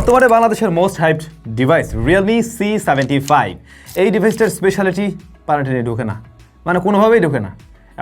বর্তমানে বাংলাদেশের most hyped device Realme C75 এই ডিভাইসটার স্পেশালিটি পানিতে ঢোকে না, মানে কোনোভাবেই ঢোকে না,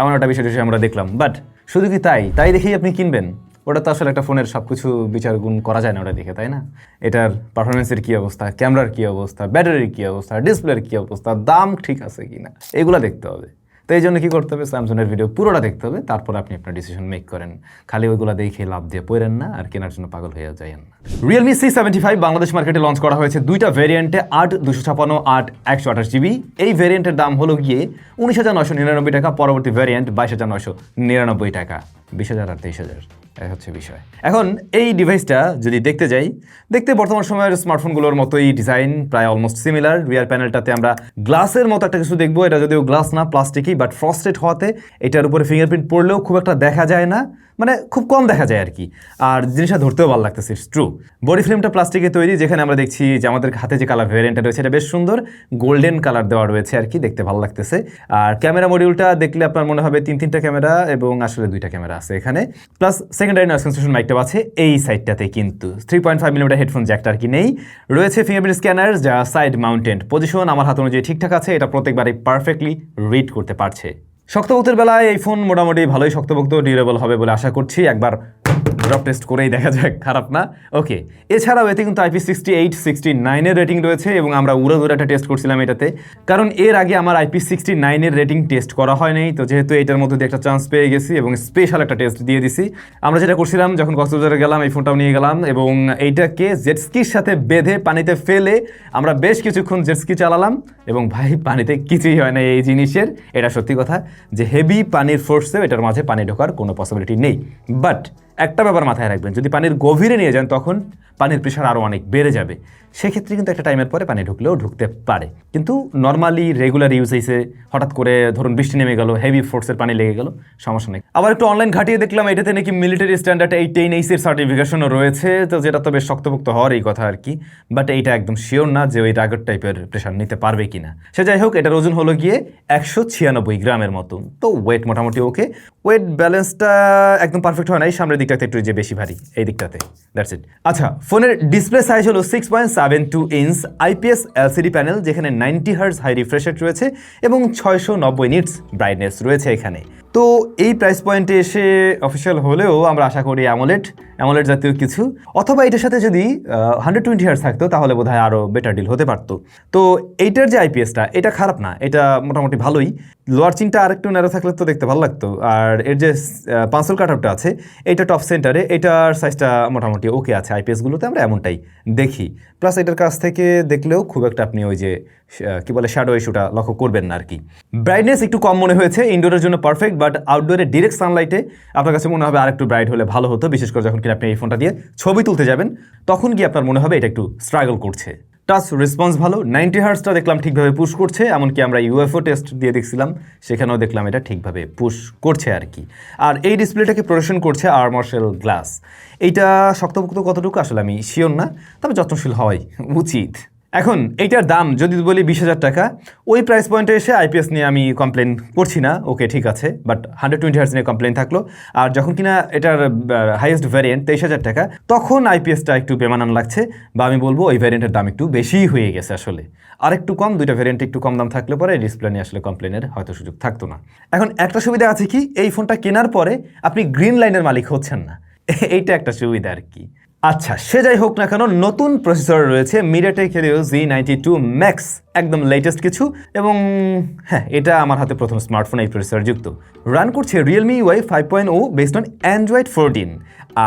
এমন একটা বিষয় আমরা দেখলাম। বাট শুধু কি তাই দেখেই আপনি কিনবেন? ওটা তো আসলে একটা ফোনের সব কিছু বিচার গুণ করা যায় না ওটা দেখে, তাই না? এটার পারফরমেন্সের কী অবস্থা, ক্যামেরার কী অবস্থা, ব্যাটারির কী অবস্থা, ডিসপ্লের কী অবস্থা, দাম ঠিক আছে কি না, এগুলো দেখতে হবে। তো এই জন্য কী করতে হবে, স্যামসংয়ের ভিডিও পুরোটা দেখতে হবে, তারপর আপনি আপনার ডিসিশন মেক করেন। খালি ওইগুলো দেখে লাভ দিয়ে পড়েন না আর কেনার জন্য পাগল হয়ে যায়েন না। রিয়েলমি C75 বাংলাদেশ মার্কেটে লঞ্চ করা হয়েছে দুইটা ভেরিয়েন্টে, 8/256, 8/128GB। এই ভেরিয়েন্টের দাম হলো গিয়ে 19,999 টাকা, পরবর্তী ভেরিয়েন্ট 22,999 টাকা, 20,000 আর 23,000 হচ্ছে বিষয়। এখন এই ডিভাইসটা যদি দেখতে যাই, দেখতে বর্তমান সময়ের স্মার্টফোনগুলোর মতোই ডিজাইন, প্রায় অলমোস্ট সিমিলার। রিয়ার প্যানেলটাতে আমরা গ্লাসের মতো একটা কিছু দেখবো, এটা যদিও গ্লাস না, প্লাস্টিকই, বাট ফ্রস্টেড হওয়াতে এটার উপরে ফিঙ্গারপ্রিন্ট পড়লেও খুব একটা দেখা যায় না, মানে খুব কম দেখা যায় আর কি। আর জিনিসটা ধরতেও ভালো লাগতেছে, ইটস ট্রু। বডি ফ্রেমটা প্লাস্টিকে তৈরি, যেখানে আমরা দেখছি যে আমাদের হাতে যে কালার ভেরিয়েন্টটা রয়েছে এটা বেশ সুন্দর, গোল্ডেন কালার দেওয়া রয়েছে আর কি, দেখতে ভালো লাগতেছে। আর ক্যামেরা মডিউলটা দেখলে আপনার মনে হবে তিনটা ক্যামেরা, এবং আসলে দুইটা ক্যামেরা আছে এখানে, প্লাস সেকেন্ডারি নয়েজ ক্যান্সেলেশন মাইকটা আছে এই সাইডটাতে, কিন্তু 3.5mm হেডফোন জ্যাকটা আর কি নেই। রয়েছে ফিঙ্গারপ্রিন্ট স্ক্যানার, যা সাইড মাউন্টেড, পজিশন আমার হাত অনুযায়ী ঠিকঠাক আছে, এটা প্রত্যেকবারই পারফেক্টলি রিড করতে পারছে। শক্তপোক্তের বেলায় এই ফোন মোটামুটি ভালোই শক্তপোক্ত, ডিউরেবল হবে বলে আশা করছি। একবার ড্রপ টেস্ট করেই দেখা যাক, খারাপ না। ওকে, এছাড়াও এতে কিন্তু IP68, 69 রেটিং রয়েছে, এবং আমরা উড়াধুরা একটা টেস্ট করছিলাম এটাতে, কারণ এর আগে আমার IP69 রেটিং টেস্ট করা হয় নাই। তো যেহেতু এটার মধ্যে দিয়ে একটা চান্স পেয়ে গেছি এবং স্পেশাল একটা টেস্ট দিয়ে দিছি, আমরা যেটা করছিলাম যখন কক্সবাজারে গেলাম, এই ফোনটাও নিয়ে গেলাম এবং এইটাকে জেটস্কির সাথে বেঁধে পানিতে ফেলে আমরা বেশ কিছুক্ষণ জেটস্কি চালালাম, এবং ভাই পানিতে কিছুই হয় না এই জিনিসের। এটা সত্যি কথা যে হেভি পানির ফোর্সে এটার মাঝে পানি ঢোকার কোনো পসিবিলিটি নেই। বাট একটা ব্যাপার মাথায় রাখবেন, যদি পানির গভীরে নিয়ে যান তখন পানির প্রেশার আরও অনেক বেড়ে যাবে, সেক্ষেত্রে কিন্তু একটা টাইমের পরে পানি ঢুকলেও ঢুকতে পারে। কিন্তু নর্মালি রেগুলার ইউজ হয়েছে, হঠাৎ করে ধরুন বৃষ্টি নেমে গেল, হেভি ফোর্সের পানি লেগে গেল, সমস্যা নেই। আবার একটু অনলাইন ঘাটিয়ে দেখলাম এটাতে নাকি মিলিটারি স্ট্যান্ডার্ড 810 সার্টিফিকেশনও রয়েছে, তো যেটা তো বেশ শক্তপোক্ত হওয়ার এই কথা আর কি। বাট এইটা একদম শিওর না যে ওই রাগের টাইপের প্রেশার নিতে পারবে কিনা। সে যাই হোক, এটার ওজন হলো গিয়ে 196 গ্রামের মতো, তো ওয়েট মোটামুটি ওকে। ওয়েট ব্যালেন্সটা একদম পারফেক্ট হয় নাই, সামনের দিকটাতে একটু যে বেশি ভারী, এই দিকটাতে, দ্যাটস ইট। আচ্ছা, ফোনের ডিসপ্লে সাইজ হলো 6.72 ইঞ্চ IPS LCD প্যানেল, যেখানে 90 হার্জ হাই রিফ্রেশ রেট রয়েছে এবং 690 নিটস ব্রাইটনেস রয়েছে এখানে। তো এই প্রাইস পয়েন্টে এসে অফিসিয়াল হলেও আমরা আশা করি অ্যামোলেড জাতীয় কিছু, অথবা এটার সাথে যদি 120 হার্জ থাকতো তাহলে বোধহয় আরও বেটার ডিল হতে পারতো। তো এইটার যে IPSটা এটা খারাপ না, এটা মোটামুটি ভালোই। লোয়ার চিনটা আরেকটু ন্যারো থাকলে তো দেখতে ভালো লাগতো। আর এর যে পাঁচল কাটআউটটা আছে এটা টপ সেন্টারে, এটার সাইজটা মোটামুটি ওকে আছে, IPSগুলোতে আমরা এমনটাই দেখি। প্লাস এটার কাছ থেকে দেখলেও খুব একটা আপনি ওই যে কি বলে শ্যাডো ইস্যুটা লক্ষ্য করবেন না আর কি। ব্রাইটনেস একটু কম মনে হয়েছে, ইনডোরের জন্য পারফেক্ট, বাট আউটডোরে ডিরেক্ট সানলাইটে আপনার কাছে মনে হবে আরেকটু ব্রাইট হলে ভালো হতো, বিশেষ করে যখন কিনা আপনি এই ফোনটা দিয়ে ছবি তুলতে যাবেন তখন গিয়ে আপনার মনে হবে এটা একটু স্ট্রাগল করছে। টাচ রেসপন্স ভালো, 90 হার্জটা দেখলাম ঠিকভাবে পুশ করছে, এমনকি আমরা UFO টেস্ট দিয়ে দেখছিলাম সেখানেও দেখলাম এটা ঠিকভাবে পুশ করছে আর কি। আর এই ডিসপ্লেটাকে প্রোটেকশন করছে আর্মরশেল গ্লাস। এইটা শক্তপোক্ত কতটুকু আসলে আমি শিওর না, তবে যত্নশীল হওয়াই উচিত। এখন এইটার দাম যদি বলি 20,000 টাকা, ওই প্রাইস পয়েন্টে এসে IPS নিয়ে আমি কমপ্লেন করছি না, ওকে ঠিক আছে, বাট 120 হার্জ নিয়ে কমপ্লেন থাকলো। আর যখন কিনা এটার হাইয়েস্ট ভ্যারিয়েন্ট 23,000 টাকা, তখন IPSটা একটু বেমানান লাগছে, বা আমি বলবো ওই ভ্যারিয়েন্টের দাম একটু বেশিই হয়ে গেছে আসলে। আর একটু কম, দুইটা ভ্যারিয়েন্টে একটু কম দাম থাকলে পরে ডিসপ্লে নিয়ে আসলে কমপ্লেনের হয়তো সুযোগ থাকতো না। এখন একটা সুবিধা আছে কি, এই ফোনটা কেনার পরে আপনি গ্রিন লাইনের মালিক হচ্ছেন না, এইটা একটা সুবিধা আর কি। আচ্ছা, সে যাই হোক না কেন, নতুন প্রসেসর রয়েছে MediaTek Helio Z92 Max, একদম লেটেস্ট কিছু, এবং হ্যাঁ এটা আমার হাতে প্রথম স্মার্টফোন এই প্রসেসর যুক্ত। রান করছে Realme UI 5.0 based on Android 14,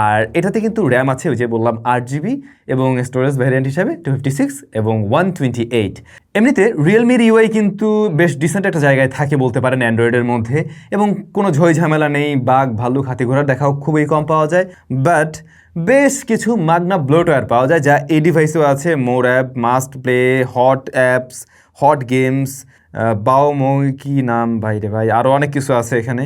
আর এটাতে কিন্তু র্যাম আছে ওই যে বললাম 8GB, এবং স্টোরেজ ভ্যারিয়েন্ট হিসাবে 256 এবং 128। এমনিতে রিয়েলমির UI কিন্তু বেশ ডিসেন্ট একটা জায়গায় থাকে বলতে পারেন অ্যান্ড্রয়েডের মধ্যে, এবং কোনো ঝই ঝামেলা নেই, বাঘ ভাল্লুক হাতি ঘোড়ার দেখাও খুবই কম পাওয়া যায়। বাট বেশ কিছু মাগনা ব্লোটওয়্যার পাওয়া যায়, যা এই ডিভাইসেও আছে। More app, must play, hot apps, hot games, কি নাম ভাই রে ভাই, আরও অনেক কিছু আছে এখানে,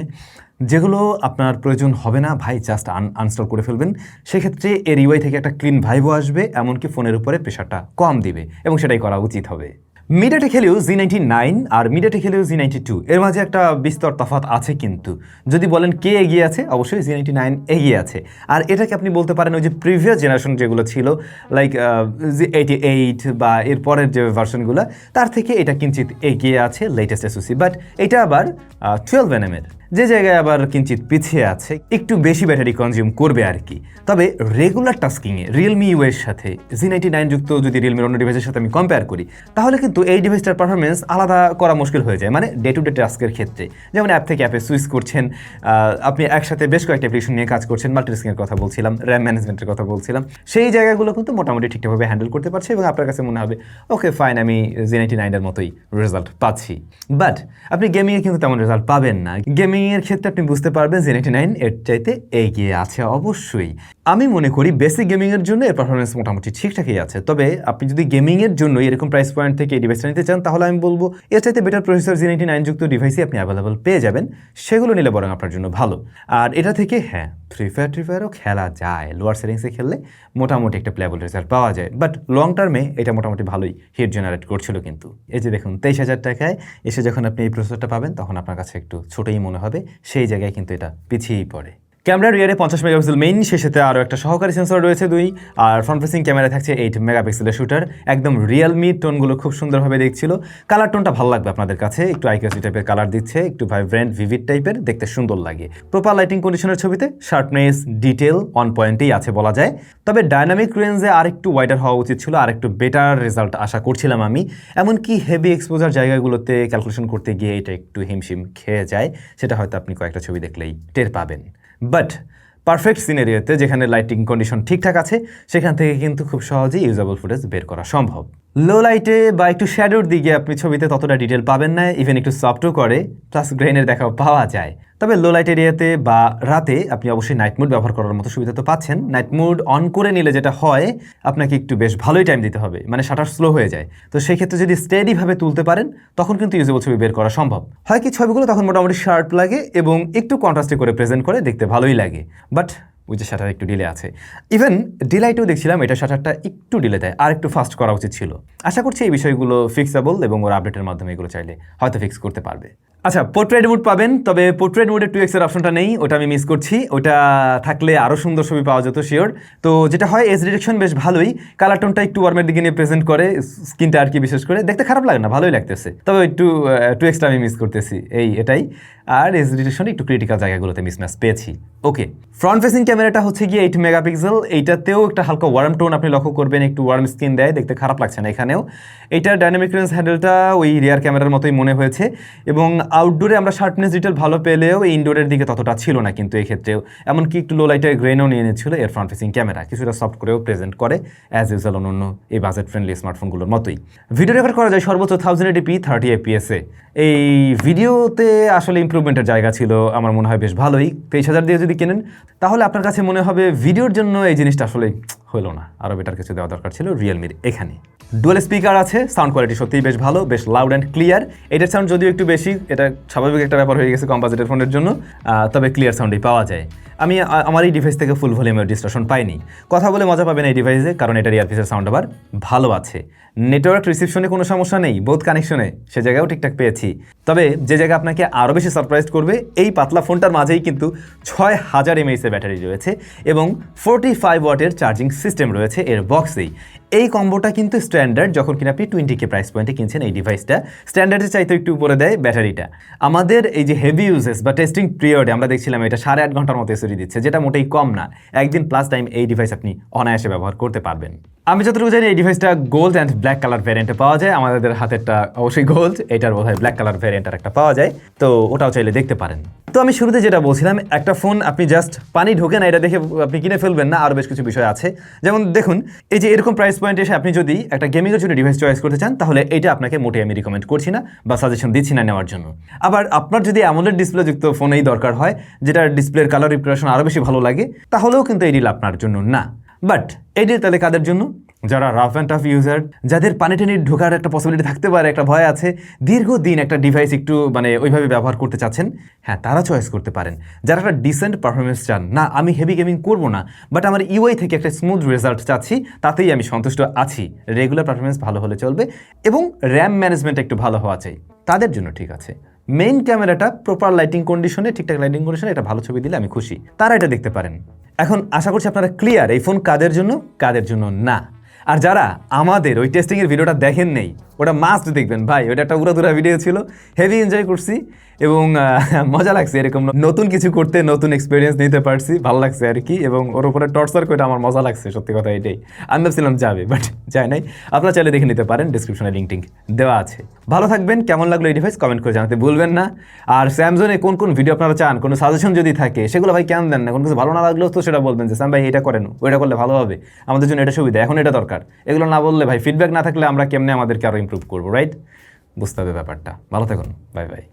যেগুলো আপনার প্রয়োজন হবে না ভাই, জাস্ট আনইনস্টল করে ফেলবেন। সেক্ষেত্রে এর UI থেকে একটা ক্লিন ভাইবও আসবে, এমনকি ফোনের উপরে প্রেশারটা কম দিবে, এবং সেটাই করা উচিত হবে। মিডিয়াটেক হেলিও Z99 আর মিডিয়াটেক হেলিও Z92 এর মাঝে একটা বিস্তর তফাৎ আছে কিন্তু যদি বলেন কে এগিয়ে আছে অবশ্যই Z99 এগিয়ে আছে আর এটাকে আপনি বলতে পারেন ওই যে প্রিভিয়াস জেনারেশন যেগুলো ছিল লাইক Z88 বা এর পরের যে ভার্সনগুলো তার থেকে এটা কিঞ্চিত এগিয়ে আছে লেটেস্ট SoC বাট এটা আবার 12nm এর যে জায়গায় আবার কিঞ্চিত পিছিয়ে আছে একটু বেশি ব্যাটারি কনজিউম করবে আর কি তবে রেগুলার টাস্কিংয়ে রিয়েলমি ইউ এর সাথে Z99 যুক্ত যদি রিয়েলমির অন্য ডিভাইসের সাথে আমি কম্পেয়ার করি তাহলে কিন্তু এই ডিভাইসটার পারফরমেন্স আলাদা করা মুশকিল হয়ে যায় মানে ডে টু ডে টাস্কের ক্ষেত্রে যেমন অ্যাপ থেকে অ্যাপে সুইচ করছেন আপনি একসাথে বেশ কয়েকটা অ্যাপ্লিকেশন নিয়ে কাজ করছেন মাল্টিটাস্কিংয়ের কথা বলছিলাম র্যাম ম্যানেজমেন্টের কথা বলছিলাম সেই জায়গাগুলো কিন্তু মোটামুটি ঠিকঠাকভাবে হ্যান্ডেল করতে পারছে এবং আপনার কাছে মনে হবে ওকে ফাইন আমি Z99 এর মতোই রেজাল্ট পাচ্ছি বাট আপনি গেমিংয়ে কিন্তু তেমন রেজাল্ট পাবেন না গেমিংয়ের ক্ষেত্রে আপনি বুঝতে পারবেন Z99 এর চাইতে এগিয়ে আছে অবশ্যই আমি মনে করি বেসিক গেমিংয়ের জন্য এর পারফরমেন্স মোটামুটি ঠিকঠাকই আছে তবে আপনি যদি গেমিংয়ের জন্য এরকম প্রাইস পয়েন্ট থেকে এই ডিভাইসটা নিতে চান তাহলে আমি বলবো এর চাইতে বেটার প্রসেসর Z99 যুক্ত ডিভাইসই আপনি অ্যাভেলেবল পেয়ে যাবেন সেগুলো নিলে বরং আপনার জন্য ভালো আর এটা থেকে হ্যাঁ ফ্রি ফায়ারও খেলা যায় লোয়ার সেটিংসে খেললে মোটামুটি একটা প্লেবল রেজাল্ট পাওয়া যায় বাট লং টার্মে এটা মোটামুটি ভালোই হিট জেনারেট করছিল কিন্তু এই যে দেখুন 23,000 টাকায় এসে যখন আপনি এই প্রসেসরটা পাবেন তখন আপনার কাছে একটু ছোটোই মনে হবে সেই জায়গায় কিন্তু এটা পিছিয়েই পড়ে ক্যামেরা রিয়ারে 50 মেগাপিক্সেল মেইন শেষেতে আরও একটা সহকারী সেন্সর রয়েছে 2 আর ফ্রন্ট ফেসিং ক্যামেরা থাকছে 8 মেগাপিক্সেলের শুটার একদম রিয়েলমি টোনগুলো খুব সুন্দরভাবে দেখছিল কালার টোনটা ভালো লাগবে আপনাদের কাছে একটু আইকিউসি টাইপের কালার দিচ্ছে একটু ভাইব্রেন্ট ভিভিড টাইপের দেখতে সুন্দর লাগে প্রপার লাইটিং কন্ডিশনের ছবিতে শার্পনেস ডিটেল অন পয়েন্টেই আছে বলা যায় তবে ডাইনামিক রেঞ্জে আরেকটু ওয়াইডার হওয়া উচিত ছিল আরেকটু বেটার রেজাল্ট আশা করছিলাম আমি এমনকি হেভি এক্সপোজার জায়গাগুলোতে ক্যালকুলেশন করতে গিয়ে এটা একটু হিমশিম খেয়ে যায় সেটা হয়তো আপনি কয়েকটা ছবি দেখলেই টের পাবেন বাট পারফেক্ট সিনারিওতে যেখানে লাইটিং কন্ডিশন ঠিকঠাক আছে সেখান থেকে কিন্তু খুব সহজেই ইউজেবল ফুটেজ বের করা সম্ভব লো লাইটে বা একটু শ্যাডোর দিকে আপনি ছবিতে ততটা ডিটেল পাবেন না ইভেন একটু সফটও করে প্লাস গ্রেনের দেখাও পাওয়া যায় তবে লো লাইট এরিয়াতে বা রাতে আপনি অবশ্যই নাইট মোড ব্যবহার করার মতো সুবিধা তো পাচ্ছেন নাইট মোড অন করে নিলে যেটা হয় আপনাকে একটু বেশ ভালোই টাইম দিতে হবে মানে শাটার স্লো হয়ে যায় তো সেই ক্ষেত্রে যদি স্টেডিভাবে তুলতে পারেন তখন কিন্তু ইউজেবল ছবি বের করা সম্ভব হয় কি ছবিগুলো তখন মোটামুটি শার্প লাগে এবং একটু কন্ট্রাস্টে করে প্রেজেন্ট করে দেখতে ভালোই লাগে বাট ওই যে শাটার একটু ডিলে আছে ইভেন ডিলাইটেও দেখছিলাম এটা শাটারটা একটু ডিলে দেয় আর একটু ফাস্ট করা উচিত ছিল আশা করছি এই বিষয়গুলো ফিক্সেবল এবং ওর আপডেটের মাধ্যমে এগুলো চাইলে হয়তো ফিক্স করতে পারবে আচ্ছা পোর্ট্রেট মোড পাবেন তবে পোর্ট্রেট মোডে 2x এর অপশনটা নেই ওটা আমি মিস করছি ওটা থাকলে আরও সুন্দর ছবি পাওয়া যেত শিওর তো যেটা হয় এজ ডিরেকশন বেশ ভালোই কালার টোনটা একটু ওয়ার্মের দিকে নিয়ে প্রেজেন্ট করে স্কিনটা আর কি বিশেষ করে দেখতে খারাপ লাগে না ভালোই লাগতেছে তবে একটু 2xটা আমি মিস করতেছি এটাই আর এজ ডিরেকশন একটু ক্রিটিক্যাল জায়গাগুলোতে মিসম্যাচ পেয়েছি ওকে ফ্রন্ট ফেসিং ক্যামেরাটা হচ্ছে গিয়ে 8 মেগাপিক্সেল এইটাতেও একটা হালকা ওয়ার্ম টোন আপনি লক্ষ্য করবেন একটু ওয়ার্ম স্কিন দেয় দেখতে খারাপ লাগছে না এখানেও এইটার ডাইনামিক রেঞ্জ হ্যান্ডেলটা ওই রিয়ার ক্যামেরার মতোই মনে হয়েছে এবং আউটডোরে আমরা শার্পনেস ডিটেল ভালো পেলেও ইনডোরের দিকে ততটা ছিল না কিন্তু এই ক্ষেত্রেও এমনকি একটু লো লাইটের গ্রেনও নিয়ে নিচ্ছিল এর ফ্রন্ট ফেসিং ক্যামেরা কিছুটা সফট করেও প্রেজেন্ট করে অ্যাজ ইউজুয়াল অন্য এই বাজেট ফ্রেন্ডলি স্মার্টফোনগুলোর মতোই ভিডিও রেকর্ড করা যায় সর্বোচ্চ 1080p 30 fps-এ এই ভিডিওতে আসলে ইমপ্রুভমেন্টের জায়গা ছিল আমার মনে হয় বেশ ভালোই 23,000 দিয়ে যদি কেনেন তাহলে আপনার কাছে মনে হবে ভিডিওর জন্য এই জিনিসটা আসলে হলো না আরও বেটার কিছু দেওয়া দরকার ছিল রিয়েলমির এখানে ডুয়াল স্পিকার আছে সাউন্ড কোয়ালিটি সত্যিই বেশ ভালো বেশ লাউড অ্যান্ড ক্লিয়ার এটার সাউন্ড যদিও একটু বেশি এটা স্বাভাবিক একটা ব্যাপার হয়ে গেছে কম বাজেটের ফোনের জন্য তবে ক্লিয়ার সাউন্ডই পাওয়া যায় আমি আমার এই ডিভাইস থেকে ফুল ভলিউমের ডিস্টরশন পাইনি কথা বলে মজা পাবেন এই ডিভাইসে কারণ এটার ইয়ারপিসের সাউন্ড আবার ভালো আছে নেটওয়ার্ক রিসিপশনে কোনো সমস্যা নেই বোথ কানেকশনে সে জায়গাও ঠিকঠাক পেয়েছি তবে যে জায়গায় আপনাকে আরও বেশি সারপ্রাইজ করবে এই পাতলা ফোনটার মাঝেই কিন্তু 6000 mAh এর ব্যাটারি রয়েছে এবং 45 ওয়াটের চার্জিং সিস্টেম রয়েছে এর বক্সেই এই কম্বোটা কিন্তু স্ট্যান্ডার্ড যখন কিনা আপনি 20K প্রাইস পয়েন্টে কিনছেন এই ডিভাইসটা স্ট্যান্ডার্ডের চাইতে একটু উপরে দেয় ব্যাটারিটা আমাদের এই যে হেভি ইউজেস বা টেস্টিং পিরিয়ডে আমরা দেখছিলাম এটা 8.5 ঘন্টার মতো এসএসডি দিচ্ছে যেটা মোটেই কম না একদিন প্লাস টাইম এই ডিভাইস আপনি অনায়াসে ব্যবহার করতে পারবেন আমি যতটুকু জানি এই ডিভাইসটা গোল্ড অ্যান্ড ব্ল্যাক কালার ভ্যারিয়েন্টে পাওয়া যায় আমাদের হাতেরটা অবশ্যই গোল্ড এটার বোধহয় ব্ল্যাক কালার ভ্যারিয়েন্টের একটা পাওয়া যায় তো ওটাও চাইলে দেখতে পারেন তো আমি শুরুতে যেটা বলছিলাম একটা ফোন আপনি জাস্ট পানি ঢোকে না এটা দেখে আপনি কিনে ফেলবেন না আরও বেশ কিছু বিষয় আছে যেমন দেখুন এই যে এরকম প্রাইস পয়েন্টে এসে আপনি যদি একটা গেমিংয়ের জন্য ডিভাইস চয়েস করতে চান তাহলে এটা আপনাকে মোটেই আমি রিকমেন্ড করছি না বা সাজেশন দিচ্ছি না নেওয়ার জন্য আবার আপনার যদি অ্যামোলেড ডিসপ্লে যুক্ত ফোনেই দরকার হয় যেটার ডিসপ্লের কালার রিপ্রেজেন্টেশন আরও বেশি ভালো লাগে তাহলেও কিন্তু এই ডিল আপনার জন্য না বাট এই ডিল তাহলে কাদের জন্য যারা রাফ অ্যান্ড টাফ ইউজার, যাদের পানি টেনে ঢোকার একটা পসিবিলিটি থাকতে পারে, একটা ভয় আছে, দীর্ঘদিন একটা ডিভাইস একটু মানে ওইভাবে ব্যবহার করতে চাচ্ছেন, হ্যাঁ তারা চয়েস করতে পারেন। যারা একটা ডিসেন্ট পারফরমেন্স চান, না আমি হেভি গেমিং করবো না, বাট আমার ইউআই থেকে একটা স্মুথ রেজাল্ট চাচ্ছি, তাতেই আমি সন্তুষ্ট আছি, রেগুলার পারফরমেন্স ভালো হলে চলবে এবং র্যাম ম্যানেজমেন্ট একটু ভালো হওয়া চাই, তাদের জন্য ঠিক আছে। মেইন ক্যামেরাটা প্রপার লাইটিং কন্ডিশনে, ঠিকঠাক লাইটিং কন্ডিশনে এটা ভালো ছবি দিলে আমি খুশি, তারা এটা দেখতে পারেন। এখন আশা করছি আপনারা ক্লিয়ার এই ফোন কাদের জন্য, কাদের জন্য না। আর যারা আমাদের ওই টেস্টিংয়ের ভিডিওটা দেখেন নেই, ওটা মাস্ট দেখবেন ভাই, ওটা একটা উড়াধুরা ভিডিও ছিল, হেভি এনজয় করছি এবং মজা লাগছে, এরকম নতুন কিছু করতে, নতুন এক্সপিরিয়েন্স নিতে পারছি, ভালো লাগছে আর কি। এবং ওর উপরে টর্চার করে আমার মজা লাগছে, সত্যি কথা এটাই। আমি ভাবছিলাম যাবে, বাট যায় নাই। আপনারা চাইলে দেখে নিতে পারেন, ডিসক্রিপশনে লিঙ্ক টিঙ্ক দেওয়া আছে। ভালো থাকবেন, কেমন লাগলো এই ডিভাইস কমেন্ট করে জানাতে ভুলবেন না। আর স্যামসংয়ে কোন কোন ভিডিও আপনারা চান, কোনো সাজেশন যদি থাকে সেগুলো ভাই কেন দেন না, কোনো কিছু ভালো না লাগলেও তো সেটা বলবেন যে স্যাম ভাই এটা করেন, ওইটা করলে ভালো হবে, আমাদের জন্য এটা সুবিধা, এখন এটা দরকার। এগুলো না বললে ভাই, ফিডব্যাক না থাকলে আমরা কেমনে আমাদেরকে আরও ইমপ্রুভ করবো, রাইট? বুঝতে হবে ব্যাপারটা। ভালো থাকুন, বাই বাই।